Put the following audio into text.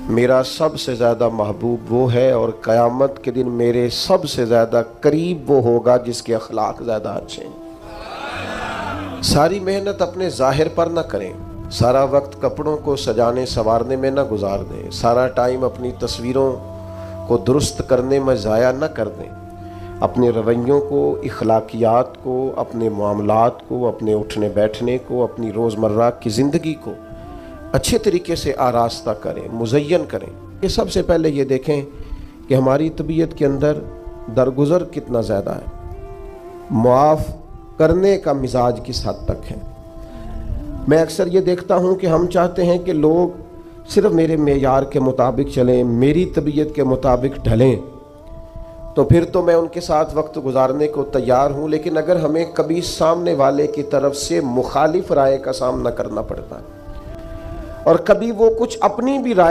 मेरा सबसे ज़्यादा महबूब वो है और क़यामत के दिन मेरे सबसे ज़्यादा करीब वो होगा जिसके अखलाक ज़्यादा अच्छे हैं। सारी मेहनत अपने ज़ाहिर पर ना करें, सारा वक्त कपड़ों को सजाने संवारने में ना गुजार दें, सारा टाइम अपनी तस्वीरों को दुरुस्त करने में ज़ाया न कर दें। अपने रवैयों को, इखलाकियात को, अपने मामलात को, अपने उठने बैठने को, अपनी रोज़मर्रा की ज़िंदगी को अच्छे तरीके से आरास्ता करें, मुज़य्यन करें। ये सबसे पहले ये देखें कि हमारी तबीयत के अंदर दरगुज़र कितना ज़्यादा है, मुआफ़ करने का मिजाज किस हद तक है। मैं अक्सर ये देखता हूँ कि हम चाहते हैं कि लोग सिर्फ़ मेरे मेयार के मुताबिक चलें, मेरी तबीयत के मुताबिक ढलें, तो फिर तो मैं उनके साथ वक्त गुजारने को तैयार हूँ। लेकिन अगर हमें कभी सामने वाले की तरफ से मुखालिफ राय का सामना करना पड़ता है और कभी वो कुछ अपनी भी राय